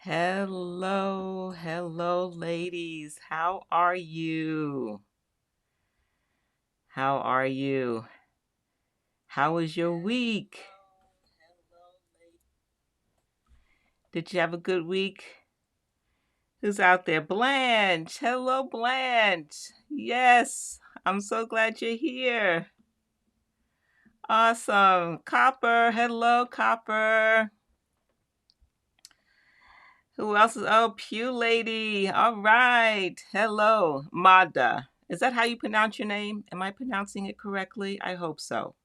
Hello, hello, ladies. How are you? How are you? How was your week? Did you have a good week? Who's out there? Blanche. Hello, Blanche. Yes, I'm so glad you're here. Awesome. Copper. Hello, Copper. Who else is? Oh, Pew Lady. All right. Hello, Mada. Is that how you pronounce your name? Am I pronouncing it correctly? I hope so.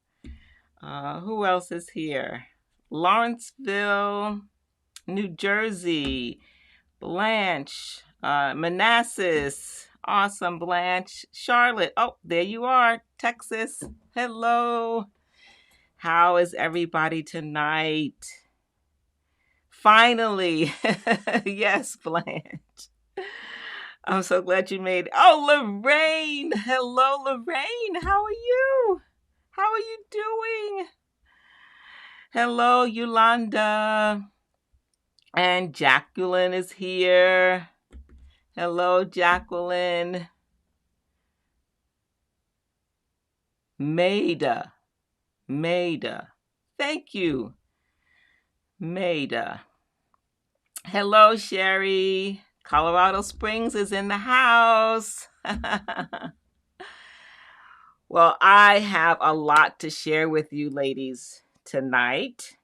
Who else is here? Lawrenceville, New Jersey. Blanche, Manassas. Awesome, Blanche. Charlotte. Oh, there you are. Texas. Hello. How is everybody tonight? Finally. Yes, Blanche. I'm so glad you made it. Oh, Lorraine. Hello, Lorraine. How are you? How are you doing? Hello, Yolanda. And Jacqueline is here. Hello, Jacqueline. Maida. Maida. Thank you, Maida. Hello, Sherry. Colorado Springs is in the house. Well, I have a lot to share with you ladies tonight.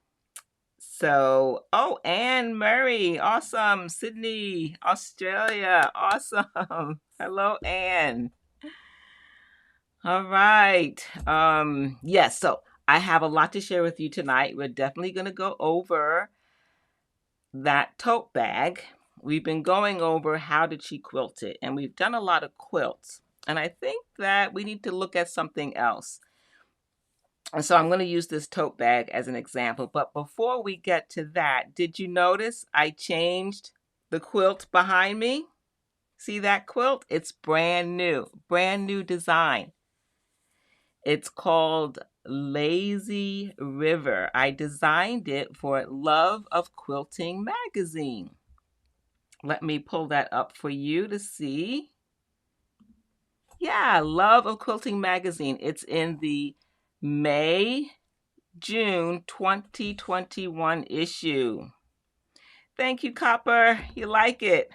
So, oh, Anne Murray, awesome. Sydney, Australia, awesome. Hello, Anne. All right. Yes, so I have a lot to share with you tonight. We're definitely going to go over that tote bag. We've been going over how did she quilt it, and we've done a lot of quilts. And I think that we need to look at something else. And so I'm going to use this tote bag as an example. But before we get to that, did you notice I changed the quilt behind me? See that quilt? It's brand new design. It's called Lazy River. I designed it for Love of Quilting magazine. Let me pull that up for you to see. Yeah, Love of Quilting magazine. It's in the May-June 2021 issue. Thank you, Copper. You like it?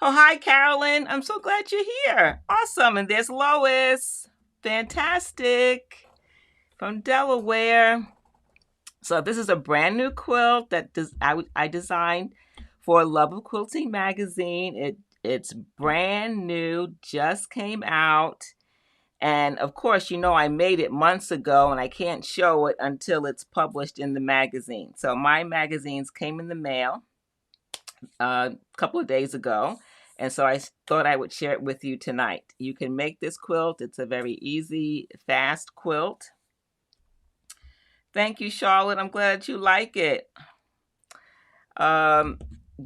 Oh, hi, Carolyn. I'm so glad you're here. Awesome. And there's Lois. Fantastic. From Delaware. So this is a brand new quilt that I designed for Love of Quilting magazine. It's brand new, just came out. And of course, you know, I made it months ago and I can't show it until it's published in the magazine. So my magazines came in the mail a couple of days ago. And so I thought I would share it with you tonight. You can make this quilt. It's a very easy, fast quilt. Thank you, Charlotte. I'm glad you like it.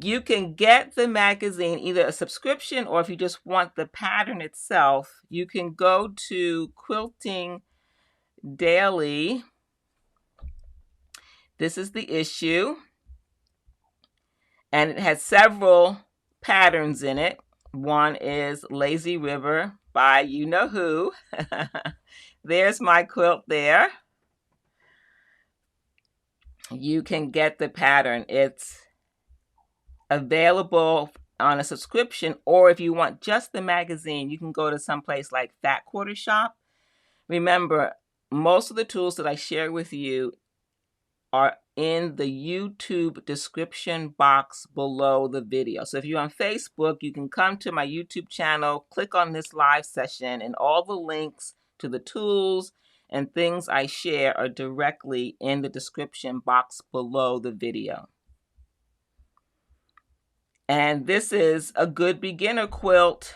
You can get the magazine, either a subscription or if you just want the pattern itself, you can go to Quilting Daily. This is the issue. And it has several patterns in it. One is Lazy River by you know who. There's my quilt there. You can get the pattern. It's available on a subscription, or if you want just the magazine, you can go to someplace like Fat Quarter Shop. Remember, most of the tools that I share with you are in the YouTube description box below the video. So if you're on Facebook, you can come to my YouTube channel, click on this live session, and all the links to the tools and things I share are directly in the description box below the video. And this is a good beginner quilt.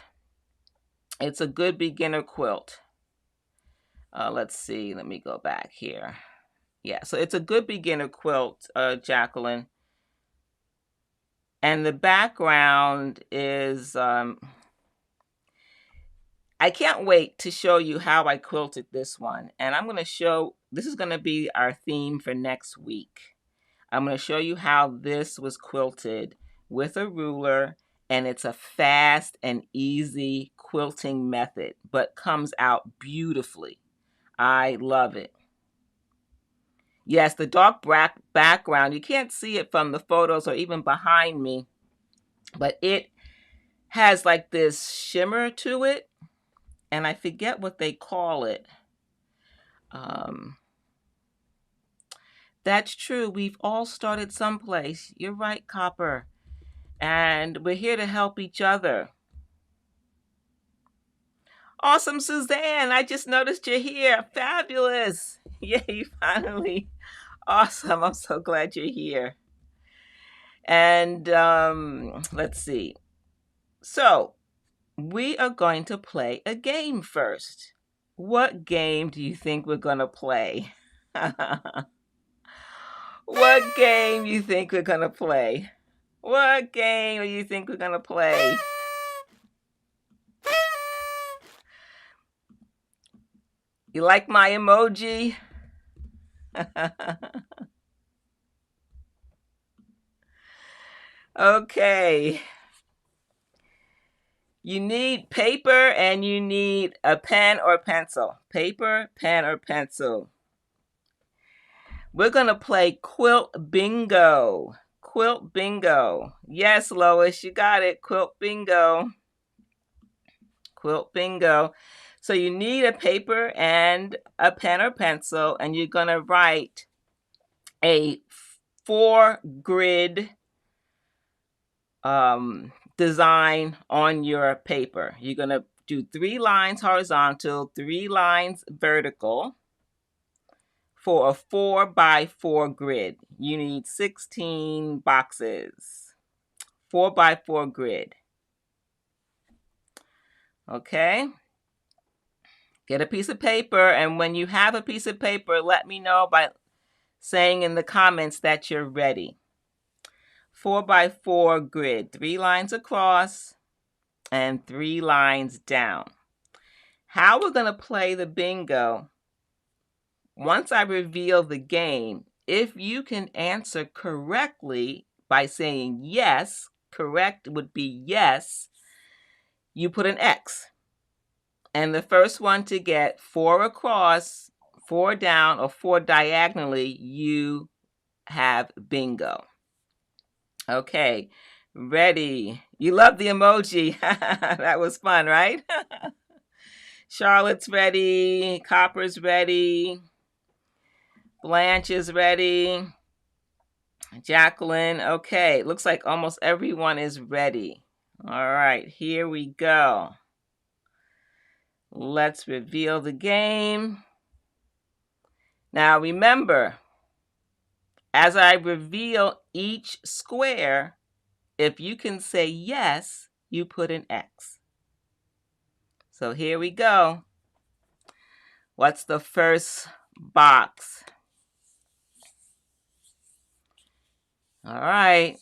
It's a good beginner quilt. Let's see, let me go back here. Yeah, so it's a good beginner quilt, Jacqueline. And the background is, I can't wait to show you how I quilted this one. And I'm going to show, this is going to be our theme for next week. I'm going to show you how this was quilted with a ruler, and it's a fast and easy quilting method, but comes out beautifully. I love it. Yes, the dark black background, you can't see it from the photos or even behind me, but it has like this shimmer to it, and I forget what they call it. That's true. We've all started someplace. You're right, Copper. And we're here to help each other. Awesome, Suzanne. I just noticed you're here. Fabulous. Yay, finally. Awesome. I'm so glad you're here. And let's see. So, we are going to play a game first. What game do you think we're going to play? What game do you think we're going to play? What game do you think we're going to play? You like my emoji? Okay. You need paper and you need a pen or pencil. Paper, pen, or pencil. We're going to play Quilt Bingo. Quilt Bingo. Yes, Lois, you got it. Quilt Bingo. Quilt Bingo. So you need a paper and a pen or pencil, and you're going to write a 4-grid design on your paper. You're going to do 3 lines horizontal, 3 lines vertical for a 4x4 grid. You need 16 boxes. 4x4 grid. Okay? Get a piece of paper, and when you have a piece of paper, let me know by saying in the comments that you're ready. 4x4 grid, 3 lines across and 3 lines down. How we're going to play the bingo, once I reveal the game, if you can answer correctly by saying yes, correct would be yes, you put an X. And the first one to get 4 across, 4 down, or 4 diagonally, you have bingo. Okay, ready. You love the emoji. That was fun, right? Charlotte's ready. Copper's ready. Blanche is ready. Jacqueline. Okay, looks like almost everyone is ready. All right, here we go. Let's reveal the game. Now remember, as I reveal each square, if you can say yes, you put an X. So here we go. What's the first box? All right.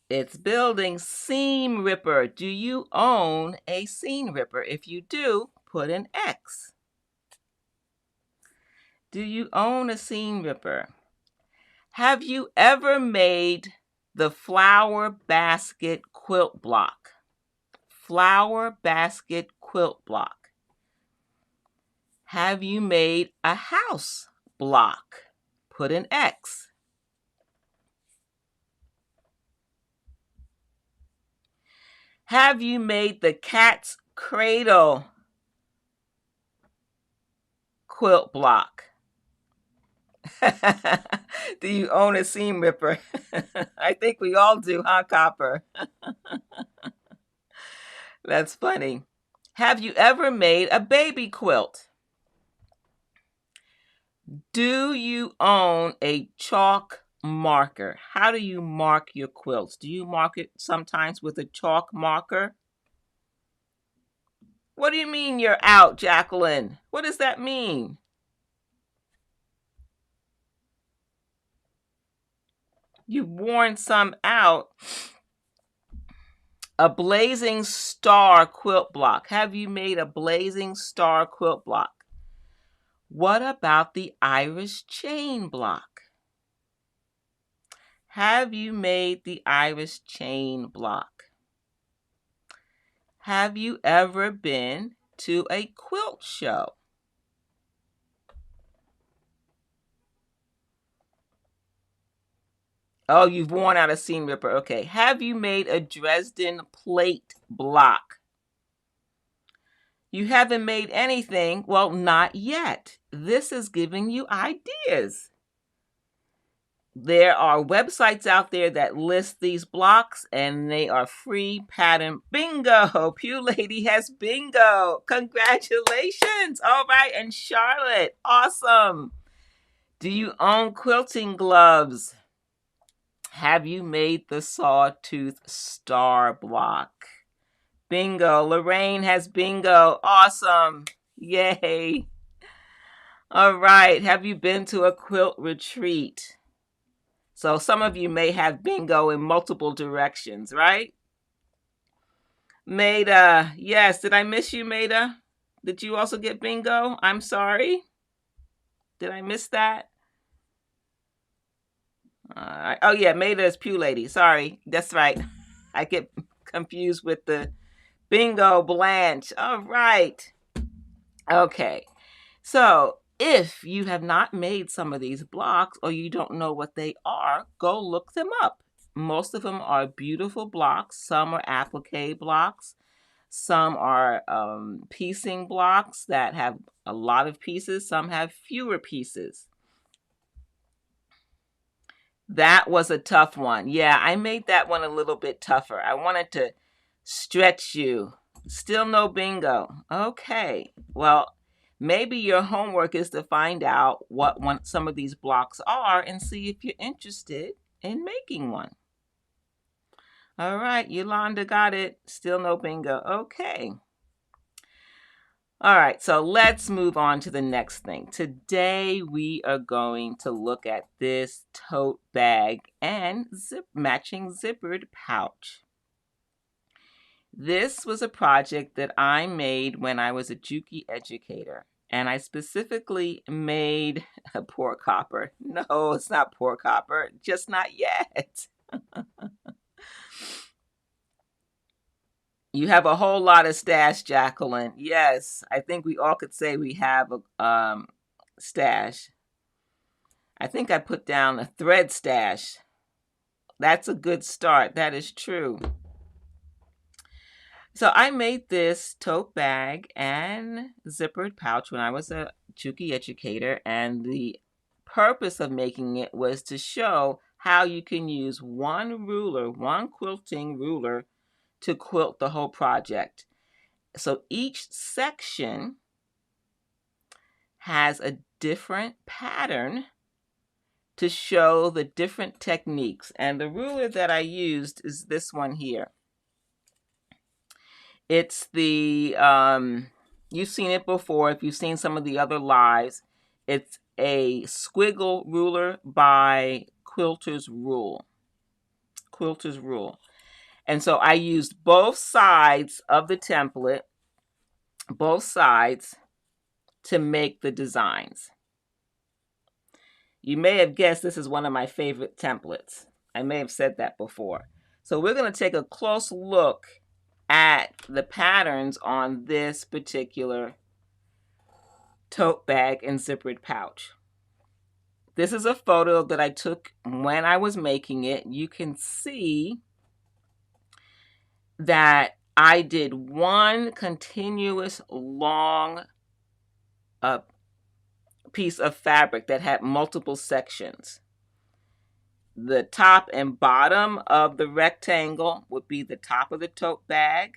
It's building seam ripper. Do you own a seam ripper? If you do, put an X. Do you own a seam ripper? Have you ever made the flower basket quilt block? Flower basket quilt block. Have you made a house block? Put an X. Have you made the cat's cradle quilt block? Do you own a seam ripper? I think we all do, huh, Copper? That's funny. Have you ever made a baby quilt? Do you own a chalk marker? How do you mark your quilts? Do you mark it sometimes with a chalk marker? What do you mean you're out, Jacqueline? What does that mean? You've worn some out. A blazing star quilt block. Have you made a blazing star quilt block? What about the Irish chain block? Have you made the iris chain block? Have you ever been to a quilt show? Oh, you've worn out a seam ripper. Okay. Have you made a Dresden plate block? You haven't made anything? Well, not yet. This is giving you ideas. There are websites out there that list these blocks, and they are free pattern. Bingo! Pew Lady has bingo. Congratulations. All right. And Charlotte, awesome. Do you own quilting gloves? Have you made the sawtooth star block? Bingo. Lorraine has bingo. Awesome. Yay. All right. Have you been to a quilt retreat? So some of you may have bingo in multiple directions, right? Maida. Yes. Did I miss you, Maida? Did you also get bingo? I'm sorry. Did I miss that? Oh, yeah. Maida is Pew Lady. Sorry. That's right. I get confused with the bingo Blanche. All right. Okay. So if you have not made some of these blocks or you don't know what they are, go look them up. Most of them are beautiful blocks. Some are applique blocks. Some are piecing blocks that have a lot of pieces. Some have fewer pieces. That was a tough one. Yeah, I made that one a little bit tougher. I wanted to stretch you. Still no bingo. Okay. Well, maybe your homework is to find out what some of these blocks are and see if you're interested in making one. All right, Yolanda got it. Still no bingo. Okay. All right, so let's move on to the next thing. Today we are going to look at this tote bag and matching zippered pouch. This was a project that I made when I was a Juki educator, and I specifically made a pork hopper. No, it's not pork hopper, just not yet. You have a whole lot of stash, Jacqueline. Yes, I think we all could say we have a stash. I think I put down a thread stash. That's a good start. That is true. So I made this tote bag and zippered pouch when I was a Juki educator, and the purpose of making it was to show how you can use one ruler, one quilting ruler, to quilt the whole project. So each section has a different pattern to show the different techniques. And the ruler that I used is this one here. It's the, you've seen it before. If you've seen some of the other lives, it's a Squiggle ruler by Quilter's Rule. Quilter's Rule. And so I used both sides of the template, both sides, to make the designs. You may have guessed this is one of my favorite templates. I may have said that before. So we're going to take a close look at the patterns on this particular tote bag and zippered pouch. This is a photo that I took when I was making it. You can see that I did one continuous long piece of fabric that had multiple sections. The top and bottom of the rectangle would be the top of the tote bag.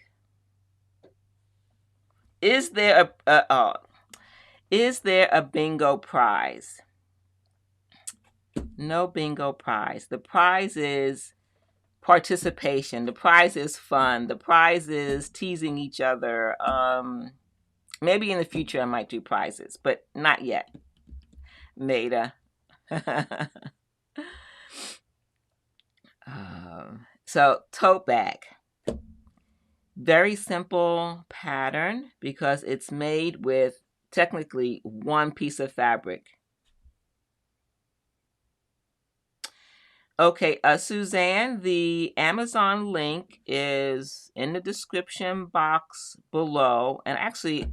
Is there a bingo prize? No bingo prize. The prize is participation. The prize is fun. The prize is teasing each other. Maybe in the future I might do prizes, but not yet. Maida. So tote bag. Very simple pattern because it's made with technically one piece of fabric. Okay, Suzanne, the Amazon link is in the description box below. And actually,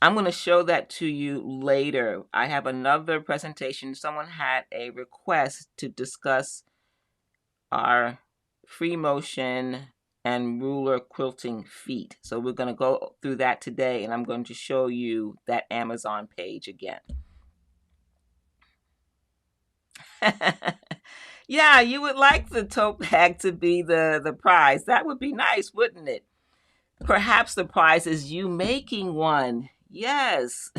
I'm going to show that to you later. I have another presentation. Someone had a request to discuss our free motion and ruler quilting feet. So we're going to go through that today, and I'm going to show you that Amazon page again. Yeah, you would like the tote bag to be the prize. That would be nice, wouldn't it? Perhaps the prize is you making one. Yes.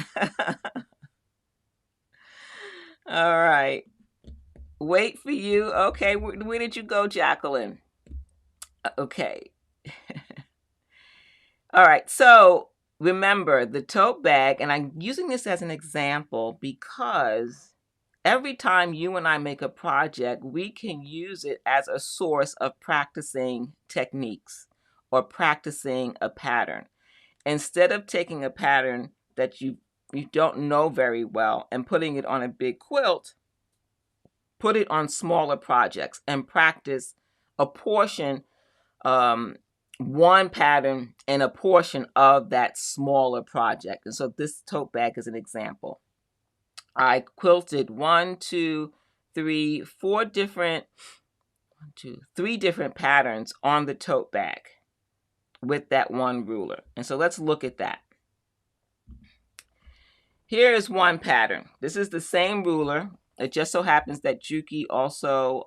All right. Wait for you. Okay, where did you go, Jacqueline? Okay. All right. So remember the tote bag, and I'm using this as an example because every time you and I make a project, we can use it as a source of practicing techniques or practicing a pattern. Instead of taking a pattern that you don't know very well and putting it on a big quilt, put it on smaller projects and practice a portion, one pattern and a portion of that smaller project. And so this tote bag is an example. I quilted three different patterns on the tote bag with that one ruler. And so let's look at that. Here is one pattern. This is the same ruler. It just so happens that Juki also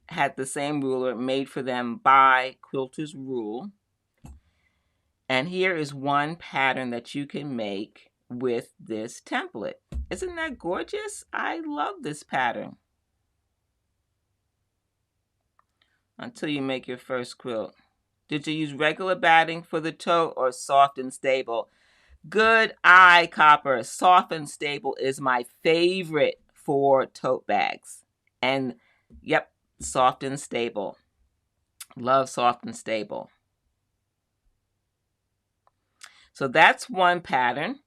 had the same ruler made for them by Quilter's Rule. And here is one pattern that you can make with this template. Isn't that gorgeous? I love this pattern. Until you make your first quilt. Did you use regular batting for the tote or soft and stable? Good eye, Copper. Soft and stable is my favorite for tote bags. And yep, soft and stable. Love soft and stable. So that's one pattern.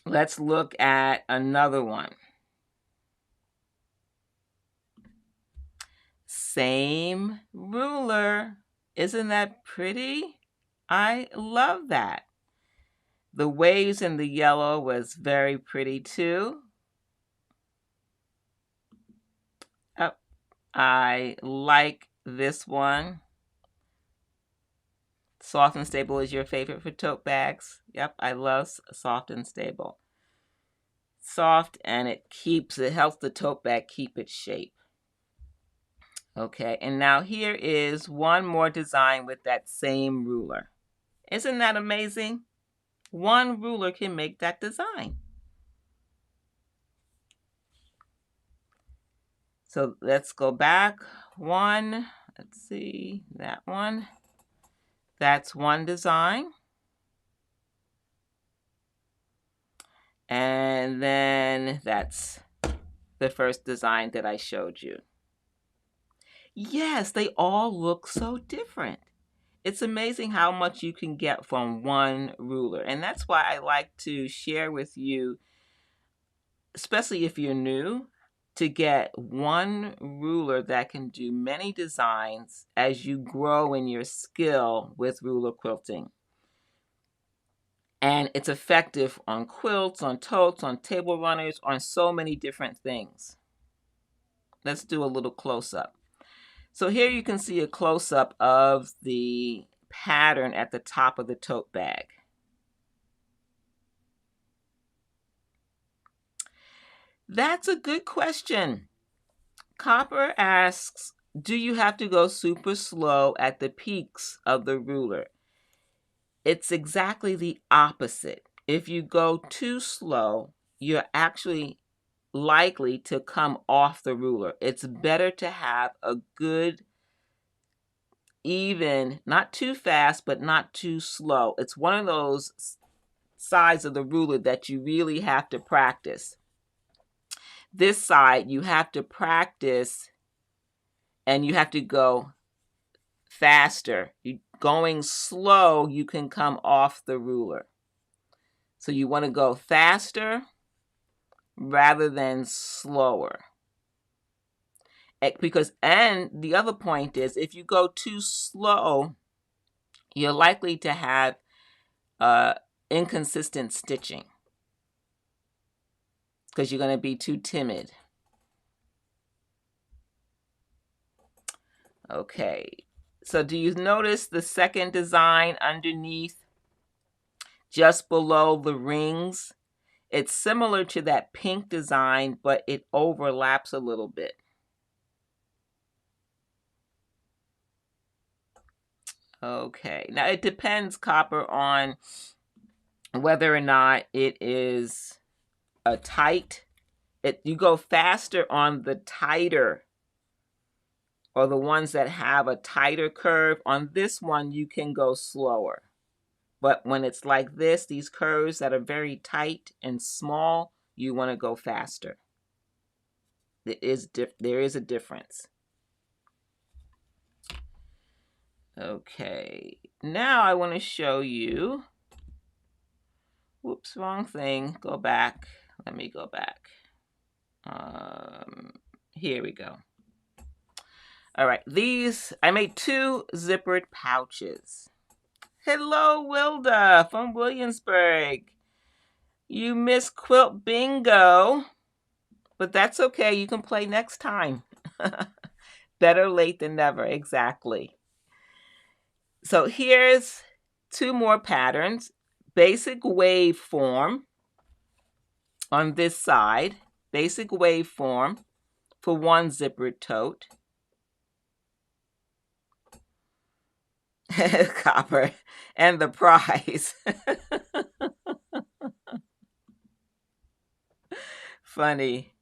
Let's look at another one. Same ruler. Isn't that pretty? I love that. The waves in the yellow was very pretty too. Oh, I like this one. Soft and stable is your favorite for tote bags. Yep, I love soft and stable. Soft, and it helps the tote bag keep its shape. Okay, and now here is one more design with that same ruler. Isn't that amazing? One ruler can make that design. So let's go back one. Let's see, that one. That's one design. And then that's the first design that I showed you. Yes, they all look so different. It's amazing how much you can get from one ruler. And that's why I like to share with you, especially if you're new, to get one ruler that can do many designs as you grow in your skill with ruler quilting. And it's effective on quilts, on totes, on table runners, on so many different things. Let's do a little close-up. So here you can see a close-up of the pattern at the top of the tote bag. That's a good question. Copper asks, do you have to go super slow at the peaks of the ruler? It's exactly the opposite. If you go too slow, you're actually likely to come off the ruler. It's better to have a good, even, not too fast, but not too slow. It's one of those sides of the ruler that you really have to practice. This side, you have to practice and you have to go faster. Going slow, you can come off the ruler. So you want to go faster rather than slower. Because, and the other point is, if you go too slow, you're likely to have inconsistent stitching because you're going to be too timid. Okay, so do you notice the second design underneath, just below the rings? It's similar to that pink design, but it overlaps a little bit. Okay, now it depends, Copper, on whether or not it is a tight. You go faster on the tighter, or the ones that have a tighter curve. On this one, you can go slower. But when it's like this, these curves that are very tight and small, you want to go faster. There is a difference. Okay, now I want to show you. Whoops, wrong thing. Go back. Let me go back. Here we go. All right, these, I made 2 zippered pouches. Hello, Wilda from Williamsburg. You missed quilt bingo, but that's okay. You can play next time. Better late than never, exactly. So here's 2 more patterns. Basic wave form on this side. Basic wave form for 1 zippered tote. Copper. And the prize. Funny.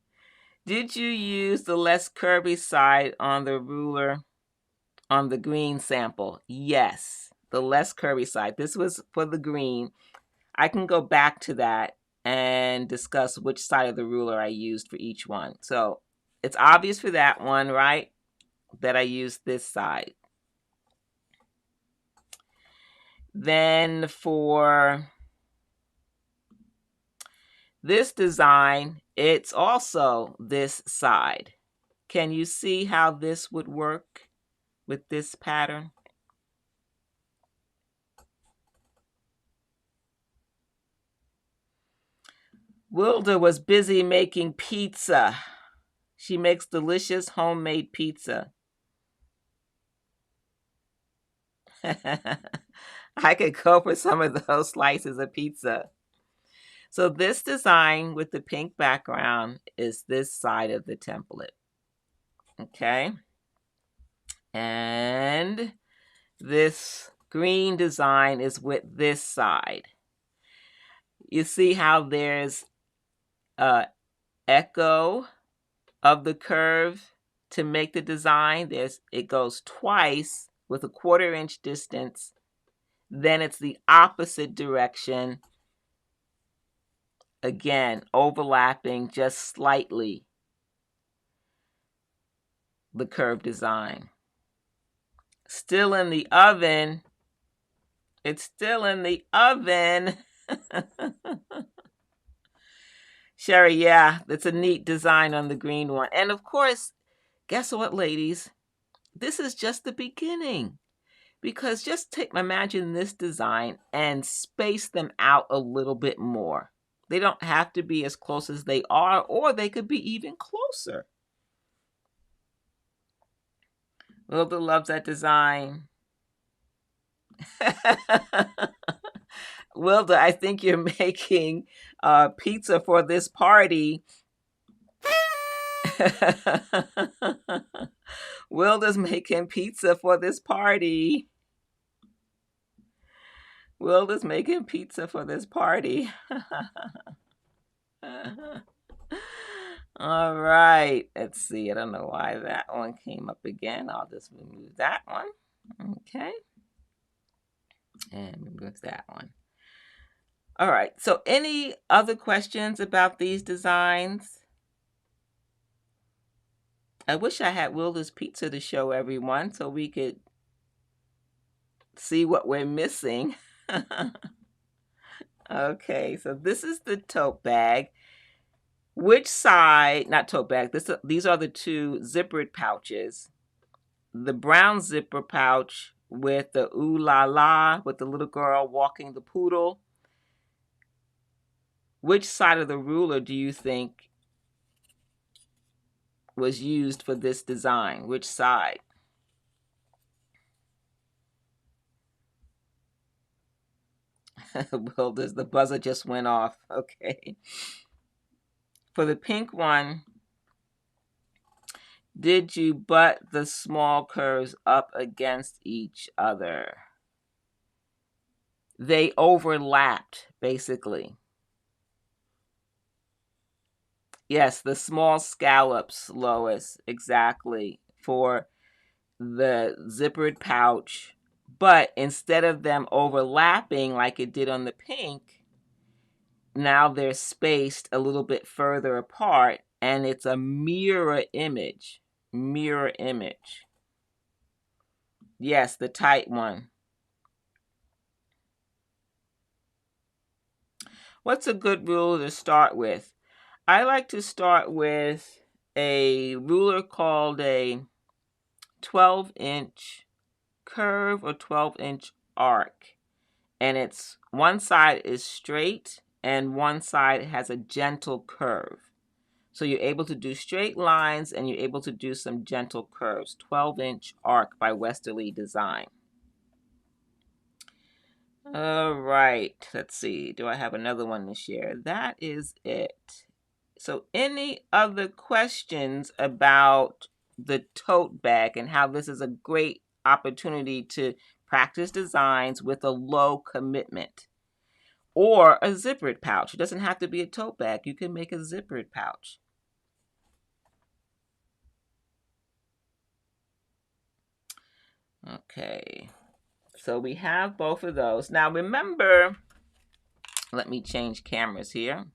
Did you use the less curvy side on the ruler on the green sample? Yes, the less curvy side. This was for the green. I can go back to that and discuss which side of the ruler I used for each one. So it's obvious for that one, right, that I used this side. Then for this design, it's also this side. Can you see how this would work with this pattern? Wilda was busy making pizza. She makes delicious homemade pizza. I could go for some of those slices of pizza. So this design with the pink background is this side of the template. Okay. And this green design is with this side. You see how there's an echo of the curve to make the design. It goes twice with a 1/4 inch distance. Then it's the opposite direction. Again, overlapping just slightly the curve design. Still in the oven. It's still in the oven. Sherry, yeah, that's a neat design on the green one. And of course, guess what, ladies? This is just the beginning. Because just imagine this design and space them out a little bit more. They don't have to be as close as they are, or they could be even closer. Wilda loves that design. Wilda, I think you're making pizza for this party. Wilda's making pizza for this party. Wilda's making pizza for this party. All right. Let's see. I don't know why that one came up again. I'll just remove that one. Okay. And remove that one. All right. So any other questions about these designs? I wish I had Wilda's pizza to show everyone so we could see what we're missing. Okay, so this is the tote bag. Which side, not tote bag, these are the two zippered pouches. The brown zipper pouch with the ooh la la, with the little girl walking the poodle. Which side of the ruler do you think was used for this design? Which side? Well, the buzzer just went off. Okay. For the pink one, did you butt the small curves up against each other? They overlapped, basically. Yes, the small scallops, Lois, exactly, for the zippered pouch. But instead of them overlapping like it did on the pink, now they're spaced a little bit further apart, and it's a mirror image. Mirror image. Yes, the tight one. What's a good ruler to start with? I like to start with a ruler called a 12-inch curve or 12-inch arc. And it's one side is straight and one side has a gentle curve. So you're able to do straight lines and you're able to do some gentle curves. 12-inch arc by Westalee Design. All right, let's see. Do I have another one to share? That is it. So any other questions about the tote bag and how this is a great opportunity to practice designs with a low commitment? Or a zippered pouch. It doesn't have to be a tote bag. You can make a zippered pouch. Okay, so we have both of those. Now remember, let me change cameras here.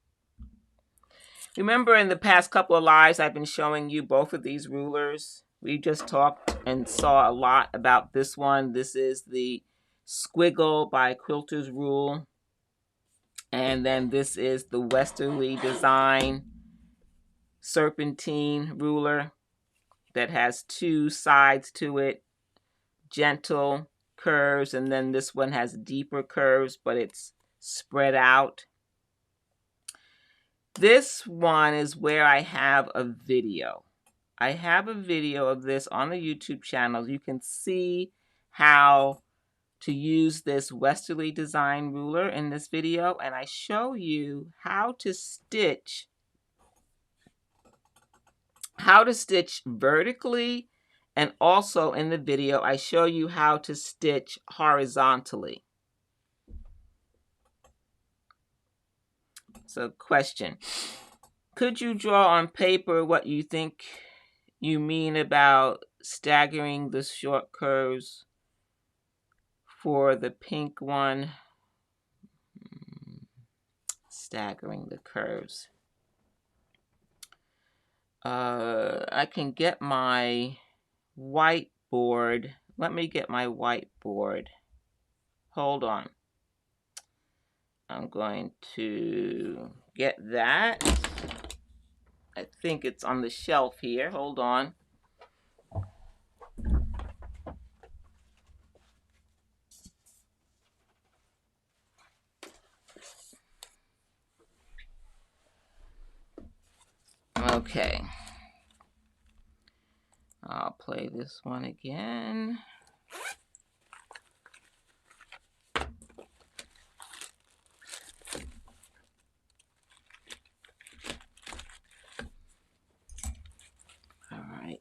Remember in the past couple of lives I've been showing you both of these rulers. We just talked and saw a lot about this one. This is the Squiggle by Quilter's Rule. And then this is the Westalee Design Serpentine ruler that has two sides to it, gentle curves, and then this one has deeper curves, but it's spread out. This one is where I have a video. I have a video of this on the YouTube channel. You can see how to use this Westalee Design ruler in this video, and I show you how to stitch vertically, and also in the video I show you how to stitch horizontally. So question, could you draw on paper what you think you mean about staggering the short curves for the pink one? Staggering the curves. I can get my whiteboard. Let me get my whiteboard. Hold on. I'm going to get that. I think it's on the shelf here. Hold on. Okay. I'll play this one again. All right.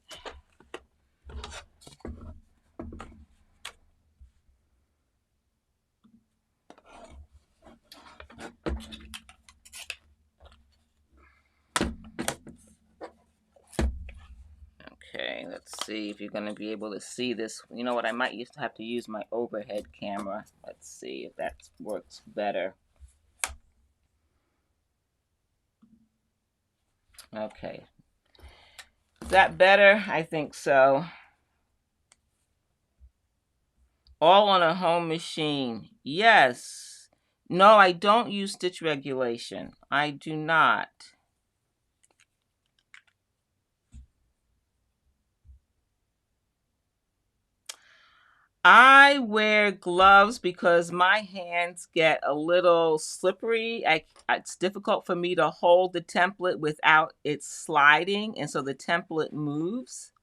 Okay, let's see if you're going to be able to see this. You know what? I might used to have to use my overhead camera. Let's see if that works better. Okay. Is that better? I think so. All on a home machine. Yes. No, I don't use stitch regulation. I do not. I wear gloves because my hands get a little slippery. It's difficult for me to hold the template without it sliding, and so the template moves.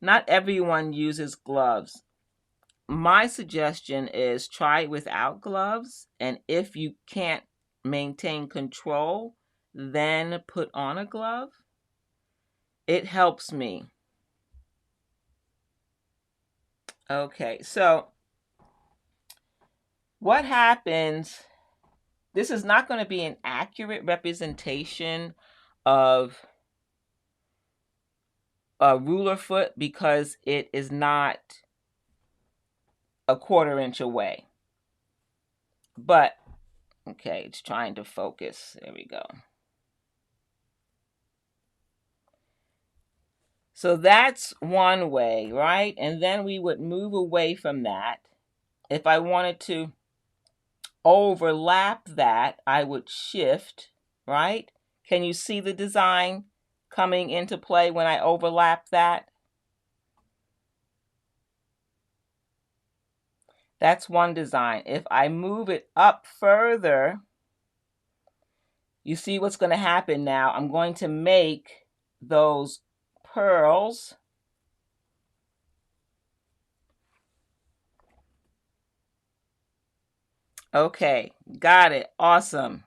Not everyone uses gloves. My suggestion is try it without gloves, and if you can't maintain control, then put on a glove. It helps me. Okay, so what happens, this is not going to be an accurate representation of a ruler foot because it is not a 1/4 inch away. But, okay, it's trying to focus. There we go. So that's one way, right? And then we would move away from that. If I wanted to overlap that, I would shift, right? Can you see the design coming into play when I overlap that? That's one design. If I move it up further, you see what's going to happen now. I'm going to make those pearls. Okay, got it. Awesome.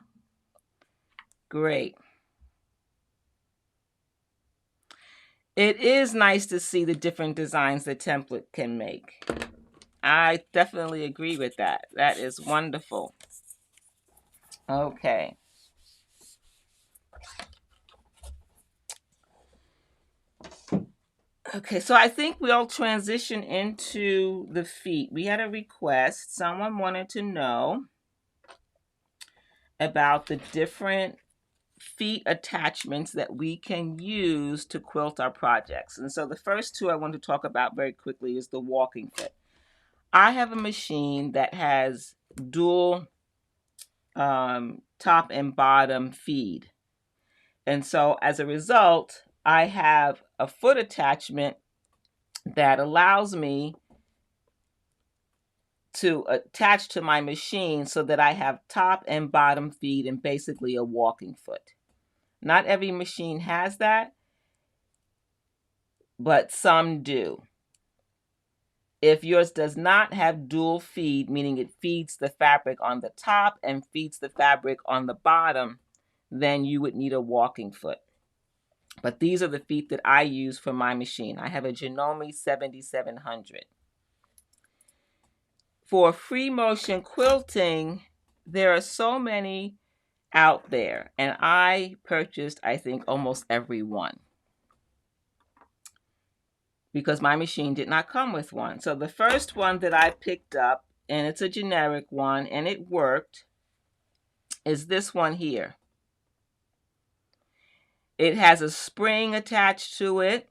Great. It is nice to see the different designs the template can make. I definitely agree with that. That is wonderful. Okay. Okay, so I think we'll transition into the feet. We had a request. Someone wanted to know about the different feet attachments that we can use to quilt our projects. And so the first two I want to talk about very quickly is the walking foot. I have a machine that has dual top and bottom feed. And so as a result, I have a foot attachment that allows me to attach to my machine so that I have top and bottom feed and basically a walking foot. Not every machine has that, but some do. If yours does not have dual feed, meaning it feeds the fabric on the top and feeds the fabric on the bottom, then you would need a walking foot. But these are the feet that I use for my machine. I have a Janome 7700. For free motion quilting, there are so many out there, and I purchased, I think, almost every one because my machine did not come with one. So the first one that I picked up, and it's a generic one, and it worked, is this one here. It has a spring attached to it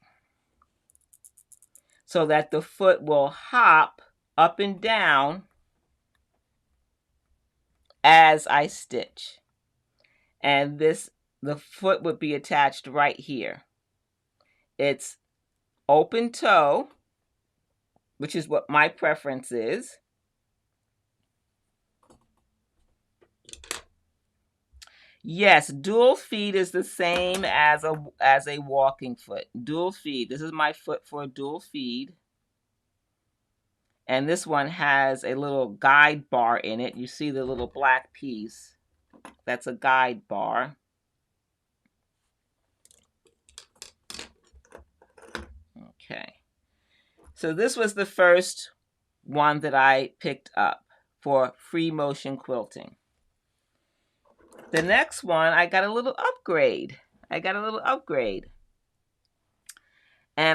so that the foot will hop up and down as I stitch. And the foot would be attached right here. It's open toe, which is what my preference is. Yes, dual feed is the same as a walking foot. Dual feed. This is my foot for a dual feed. And this one has a little guide bar in it. You see the little black piece. That's a guide bar. Okay. So this was the first one that I picked up for free motion quilting. The next one, I got a little upgrade. And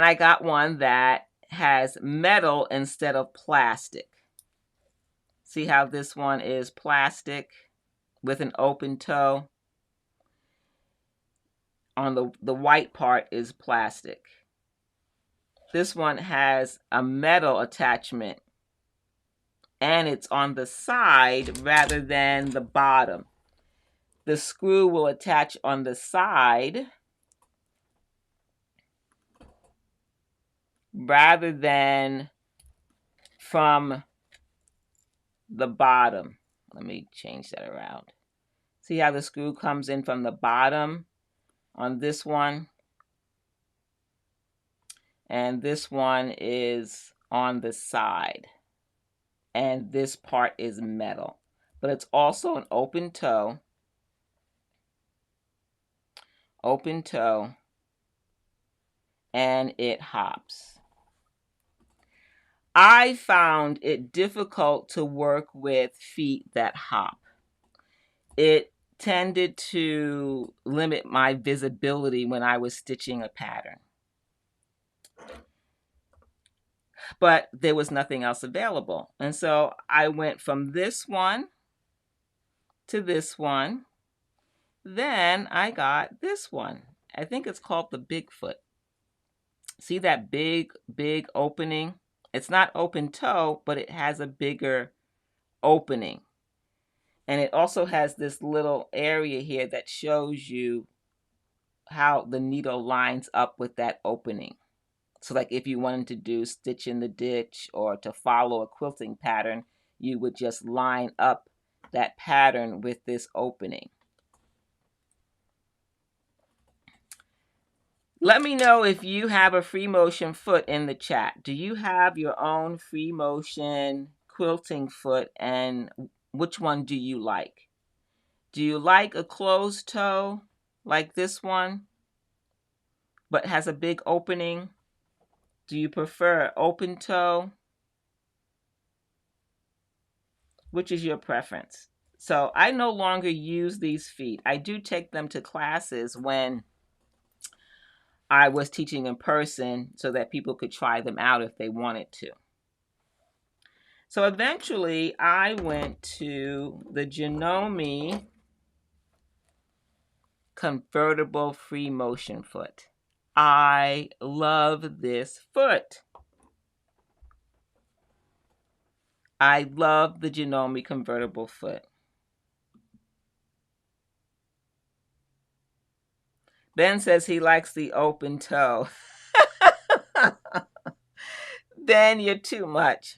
I got one that has metal instead of plastic. See how this one is plastic with an open toe? On the white part is plastic. This one has a metal attachment, and it's on the side rather than the bottom. The screw will attach on the side rather than from the bottom. Let me change that around. See how the screw comes in from the bottom on this one? And this one is on the side. And this part is metal. But it's also an open toe. Open toe. And it hops. I found it difficult to work with feet that hop. It tended to limit my visibility when I was stitching a pattern. But there was nothing else available. And so I went from this one to this one. Then I got this one. I think it's called the Bigfoot. See that big opening? It's not open toe, but it has a bigger opening. And it also has this little area here that shows you how the needle lines up with that opening. So like if you wanted to do stitch in the ditch or to follow a quilting pattern, you would just line up that pattern with this opening. Let me know if you have a free motion foot in the chat. Do you have your own free motion quilting foot, and which one do you like? Do you like a closed toe like this one, but has a big opening? Do you prefer open toe? Which is your preference? So I no longer use these feet. I do take them to classes when I was teaching in person so that people could try them out if they wanted to. So eventually I went to the Janome convertible free motion foot. I love this foot. I love the Janome convertible foot. Ben says he likes the open toe. Ben, you're too much.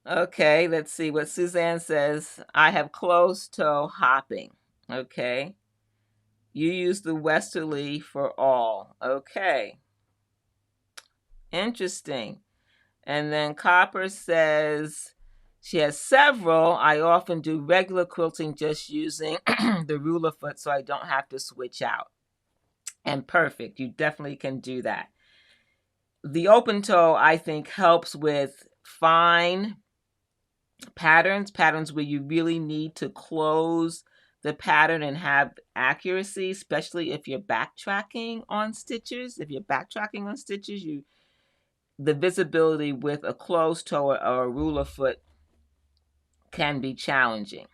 Okay, let's see what Suzanne says. I have closed toe hopping. Okay. You use the Westalee for all. Okay. Interesting. And then Copper says she has several. I often do regular quilting just using the ruler foot so I don't have to switch out. And perfect. You definitely can do that. The open toe, I think, helps with fine patterns where you really need to close the pattern and have accuracy, especially if you're backtracking on stitches. If you're backtracking on stitches, the visibility with a closed toe or a ruler foot can be challenging.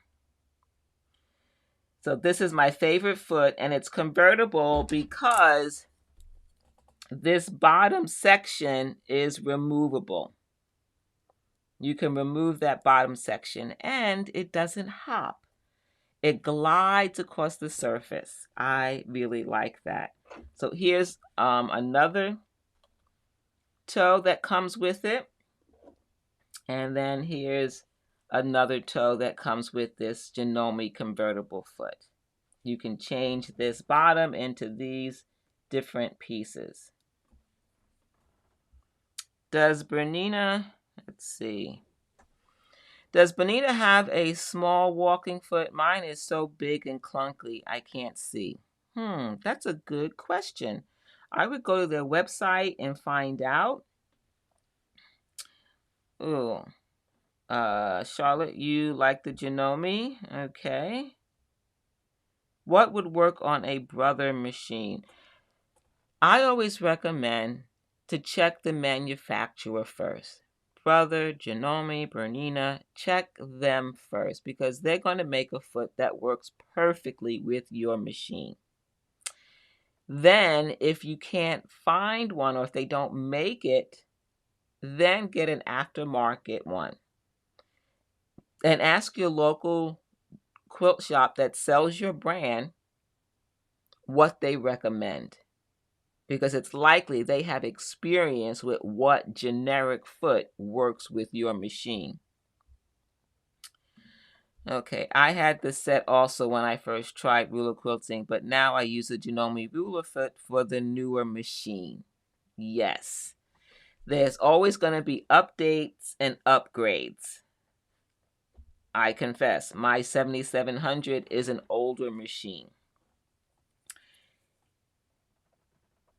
So this is my favorite foot, and it's convertible because this bottom section is removable. You can remove that bottom section, and it doesn't hop. It glides across the surface. I really like that. So here's another toe that comes with it. And then here's another toe that comes with this Janome convertible foot. You can change this bottom into these different pieces. Does Bernina, let's see. Does Bonita have a small walking foot? Mine is so big and clunky, I can't see. That's a good question. I would go to their website and find out. Ooh. Charlotte, you like the Janome? Okay. What would work on a brother machine? I always recommend to check the manufacturer first. Brother, Janome, Bernina, check them first because they're going to make a foot that works perfectly with your machine. Then, if you can't find one or if they don't make it, then get an aftermarket one. And ask your local quilt shop that sells your brand what they recommend. because it's likely they have experience with what generic foot works with your machine. Okay, I had this set also when I first tried ruler quilting, but now I use a Janome ruler foot for the newer machine. Yes, there's always going to be updates and upgrades. I confess, my 7700 is an older machine.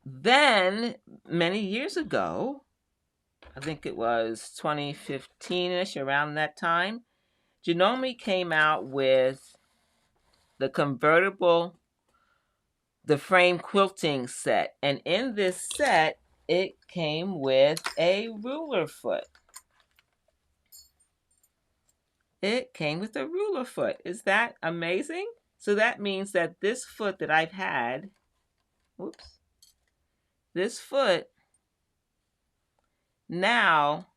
Then, many years ago, I think it was 2015-ish, around that time, Janome came out with the convertible, the frame quilting set. And in this set, it came with a ruler foot. It came with a ruler foot. Is that amazing? So that means that this foot that I've had, whoops, this foot now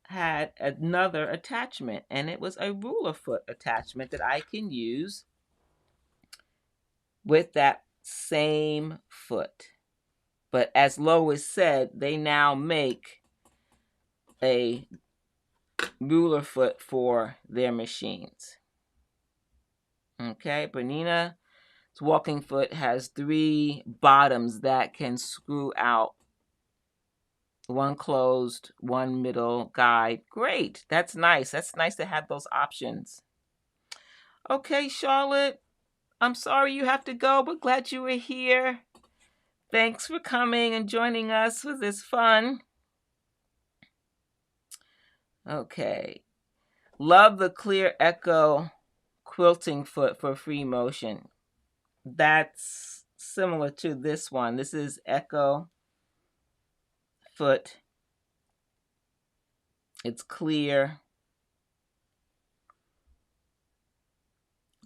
had another attachment, and it was a ruler foot attachment that I can use with that same foot. But as Lois said, they now make a ruler foot for their machines. Okay, Bernina's walking foot has 3 bottoms that can screw out. 1 closed, 1 middle guide. Great. That's nice. That's nice to have those options. Okay, Charlotte, I'm sorry you have to go, but glad you were here. Thanks for coming and joining us for this fun. Okay. Love the Clear Echo quilting foot for free motion. That's similar to this one. This is Echo foot. It's clear.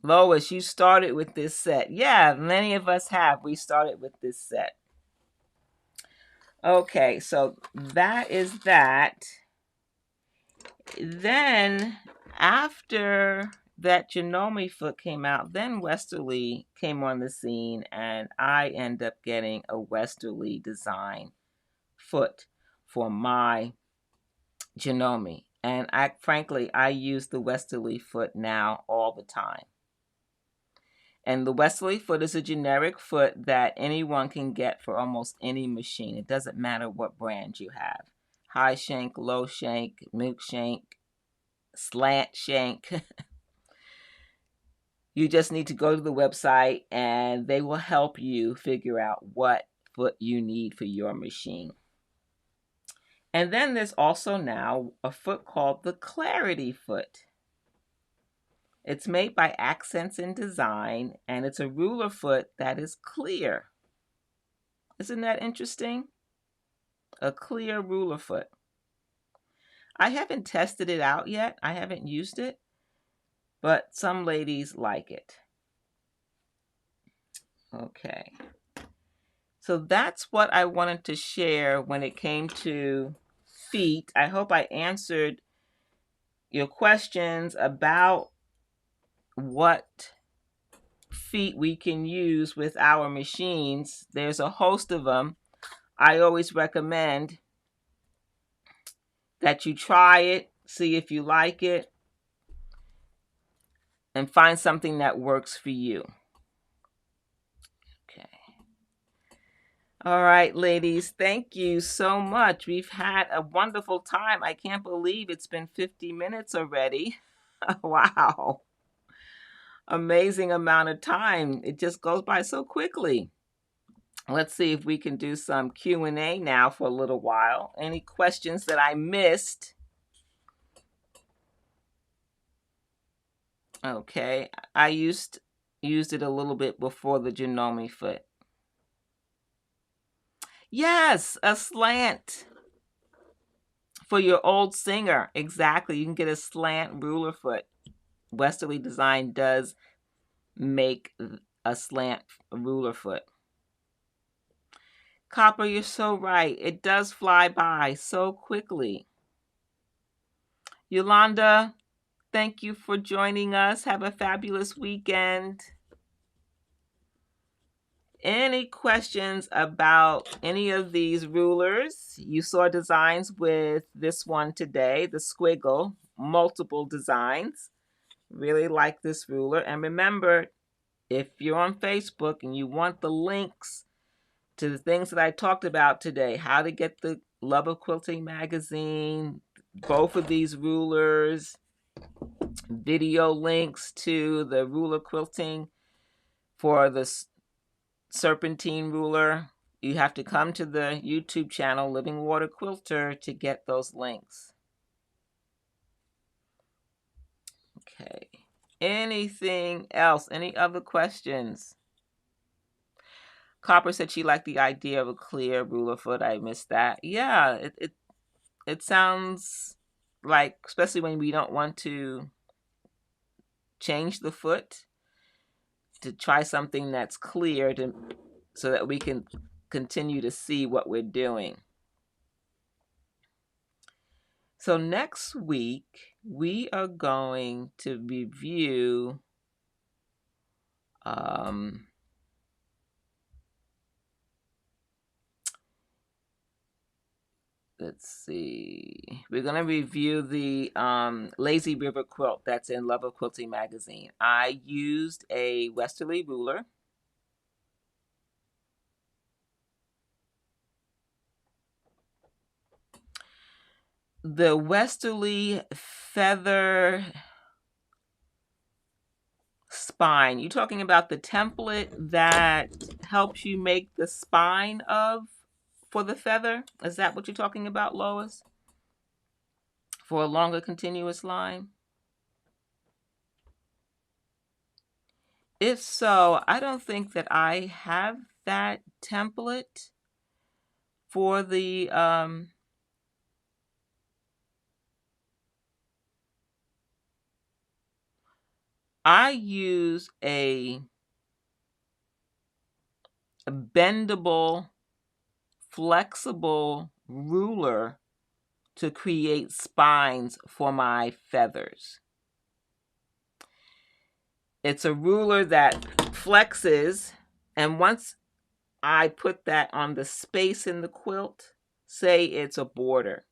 Lois, you started with this set. Yeah, many of us have. We started with this set. Okay, so that is that. Then, after that Janome foot came out, then Westalee came on the scene, and I end up getting a Westalee design foot for my Janome. And frankly, I use the Westalee foot now all the time. And the Westalee foot is a generic foot that anyone can get for almost any machine. It doesn't matter what brand you have. High shank, low shank, milk shank, slant shank. You just need to go to the website and they will help you figure out what foot you need for your machine. And then there's also now a foot called the Clarity foot. It's made by Accents in Design, and it's a ruler foot that is clear. Isn't that interesting? A clear ruler foot. I haven't tested it out yet. I haven't used it, but some ladies like it. Okay. So that's what I wanted to share when it came to feet. I hope I answered your questions about what feet we can use with our machines. There's a host of them. I always recommend that you try it, see if you like it, and find something that works for you. Okay. All right, ladies, thank you so much. We've had a wonderful time. I can't believe it's been 50 minutes already. Wow. Amazing amount of time. It just goes by so quickly. Let's see if we can do some Q&A now for a little while. Any questions that I missed? Okay, I used it a little bit before the Janome foot. Yes, a slant for your old singer. Exactly, you can get a slant ruler foot. Westalee Design does make a slant ruler foot. Copper, you're so right. It does fly by so quickly. Yolanda, thank you for joining us. Have a fabulous weekend. any questions about any of these rulers? You saw designs with this one today, the Squiggle, multiple designs. Really like this ruler. And remember, if you're on Facebook and you want the links to the things that I talked about today, how to get the Love of Quilting magazine, both of these rulers, video links to the ruler quilting for the Serpentine ruler, you have to come to the YouTube channel Living Water Quilter to get those links. Okay. Anything else? Any other questions? Copper said she liked the idea of a clear ruler foot. I missed that. Yeah, it sounds like, especially when we don't want to change the foot, to try something that's clear so that we can continue to see what we're doing. So next week, we are going to review let's see. We're going to review the Lazy River quilt that's in Love of Quilting magazine. I used a Westalee ruler. The Westalee feather spine. You talking about the template that helps you make the spine for the feather? Is that what you're talking about, Lois? For a longer continuous line? If so, I don't think that I have that template for the I use a bendable, flexible ruler to create spines for my feathers. It's a ruler that flexes, and once I put that on the space in the quilt, say it's a border,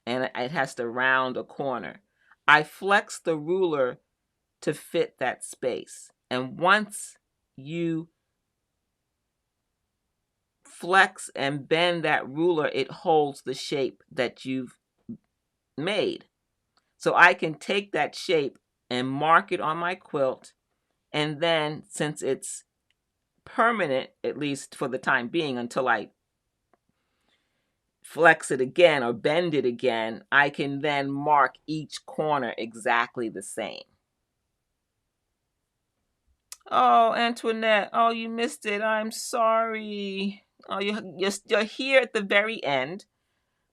and it has to round a corner, I flex the ruler to fit that space. And once you flex and bend that ruler, it holds the shape that you've made. So I can take that shape and mark it on my quilt, and then, since it's permanent, at least for the time being, until I flex it again or bend it again, I can then mark each corner exactly the same. Oh, Antoinette, oh, you missed it. I'm sorry. Oh, you're here at the very end,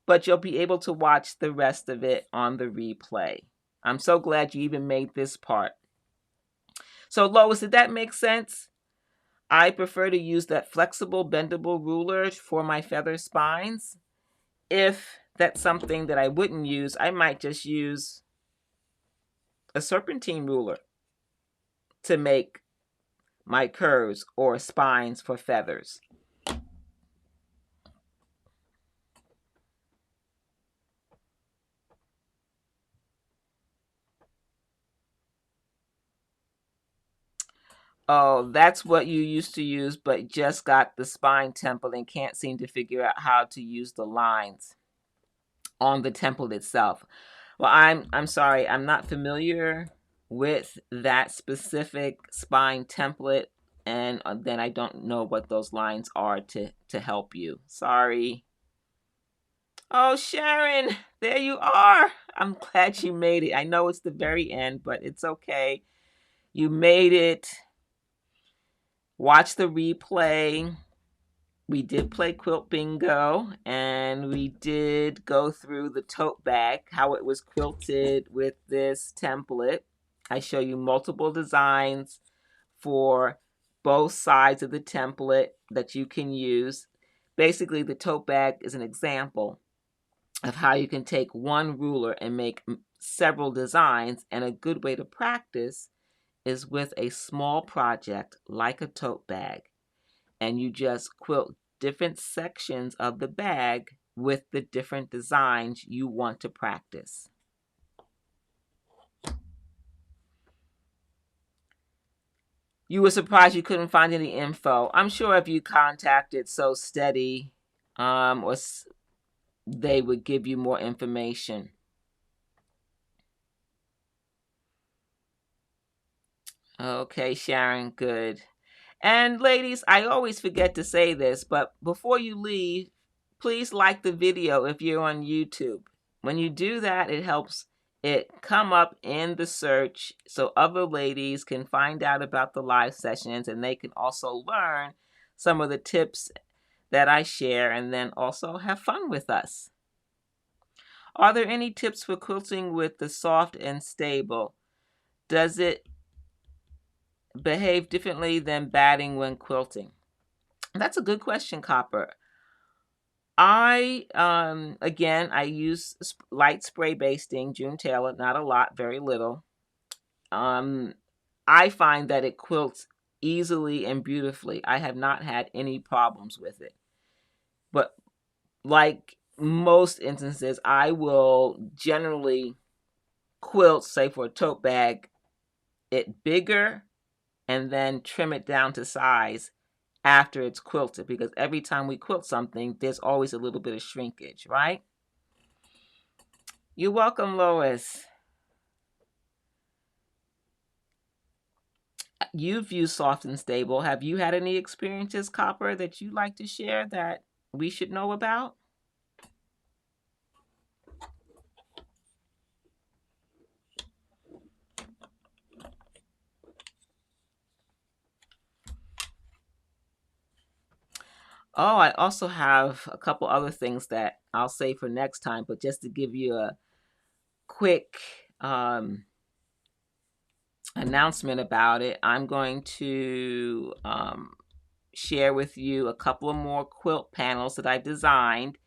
but you'll be able to watch the rest of it on the replay. I'm so glad you even made this part. So, Lois, did that make sense? I prefer to use that flexible, bendable ruler for my feather spines. If that's something that I wouldn't use, I might just use a serpentine ruler to make my curves or spines for feathers. Oh, that's what you used to use, but just got the spine template and can't seem to figure out how to use the lines on the template itself. Well, I'm sorry, I'm not familiar with that specific spine template, and then I don't know what those lines are to help you. Sorry. Oh, Sharon, there you are. I'm glad you made it. I know it's the very end, but it's okay. You made it. Watch the replay. We did play Quilt Bingo, and we did go through the tote bag, how it was quilted with this template. I show you multiple designs for both sides of the template that you can use. Basically, the tote bag is an example of how you can take one ruler and make several designs, and a good way to practice is with a small project like a tote bag. and you just quilt different sections of the bag with the different designs you want to practice. You were surprised you couldn't find any info. I'm sure if you contacted So Steady, or they would give you more information. Okay, Sharon, good. And ladies, I always forget to say this, but before you leave, please like the video if you're on YouTube. When you do that, it helps it come up in the search so other ladies can find out about the live sessions, and they can also learn some of the tips that I share and then also have fun with us. Are there any tips for quilting with the soft and stable? Does it behave differently than batting when quilting? That's a good question, Copper. I use light spray basting, June Taylor, not a lot, very little. I find that it quilts easily and beautifully. I have not had any problems with it. But like most instances, I will generally quilt, say for a tote bag, it bigger and then trim it down to size after it's quilted, because every time we quilt something, there's always a little bit of shrinkage, right? You're welcome, Lois. You've used Soft and Stable. Have you had any experiences, Copper, that you'd like to share that we should know about? Oh, I also have a couple other things that I'll say for next time, but just to give you a quick announcement about it, I'm going to share with you a couple of more quilt panels that I designed.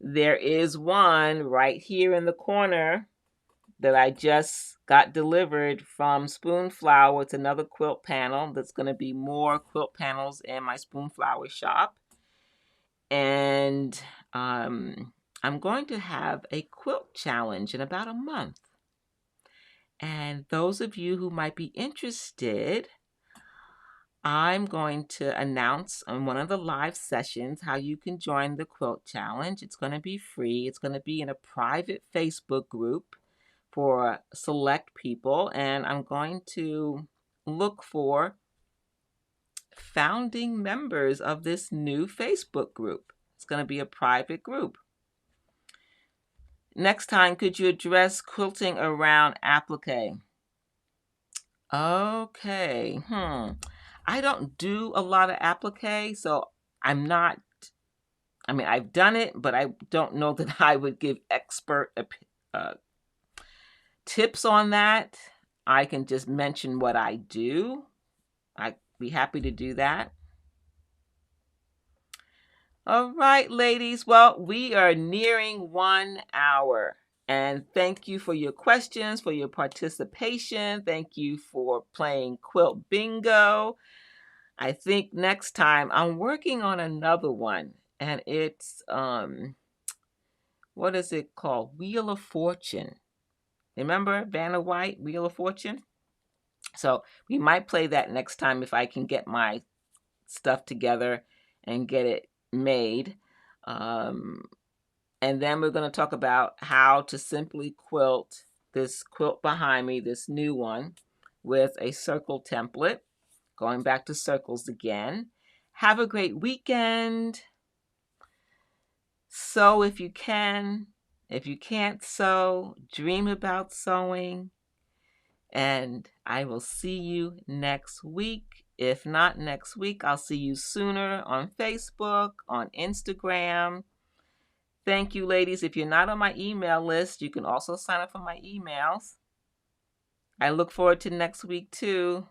There is one right here in the corner that I just got delivered from Spoonflower. It's another quilt panel. That's going to be more quilt panels in my Spoonflower shop. And I'm going to have a quilt challenge in about a month. And those of you who might be interested, I'm going to announce on one of the live sessions how you can join the quilt challenge. It's going to be free. It's going to be in a private Facebook group for select people, and I'm going to look for founding members of this new Facebook group. It's going to be a private group. Next time, could you address quilting around applique? Okay. I don't do a lot of applique, so I've done it, but I don't know that I would give expert tips on that. I can just mention what I do. I'd be happy to do that. All right, ladies. Well, we are nearing 1 hour. And thank you for your questions, for your participation. Thank you for playing Quilt Bingo. I think next time I'm working on another one. And it's, what is it called? Wheel of Fortune. Remember Vanna White, Wheel of Fortune? So we might play that next time if I can get my stuff together and get it made. And then we're going to talk about how to simply quilt this quilt behind me, this new one, with a circle template. Going back to circles again. Have a great weekend. Sew if you can. If you can't sew, dream about sewing. And I will see you next week. If not next week, I'll see you sooner on Facebook, on Instagram. Thank you, ladies. If you're not on my email list, you can also sign up for my emails. I look forward to next week, too.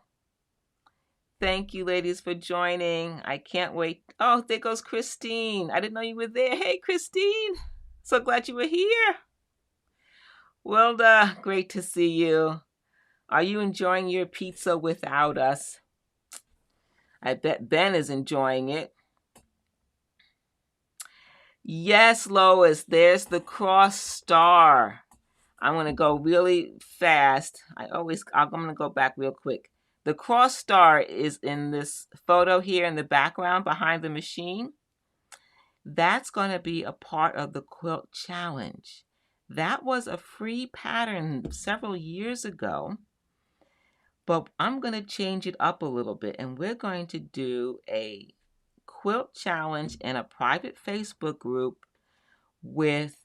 Thank you, ladies, for joining. I can't wait. Oh, there goes Christine. I didn't know you were there. Hey, Christine. So glad you were here. Wilda, great to see you. Are you enjoying your pizza without us? I bet Ben is enjoying it. Yes, Lois, there's the cross star. I'm going to go really fast. I'm going to go back real quick. The cross star is in this photo here in the background behind the machine. That's going to be a part of the quilt challenge. That was a free pattern several years ago, but I'm going to change it up a little bit, and we're going to do a quilt challenge in a private Facebook group with,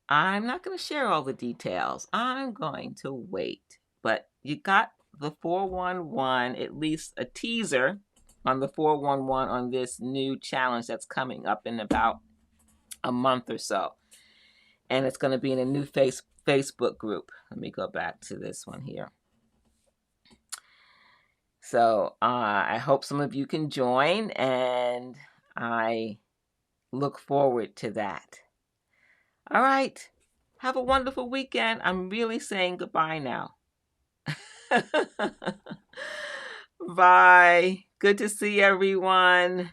I'm not going to share all the details. I'm going to wait, but you got the 411, at least a teaser on the 411 on this new challenge that's coming up in about a month or so. And it's going to be in a new Facebook group. Let me go back to this one here. So I hope some of you can join, and I look forward to that. All right. Have a wonderful weekend. I'm really saying goodbye now. Bye. Good to see everyone.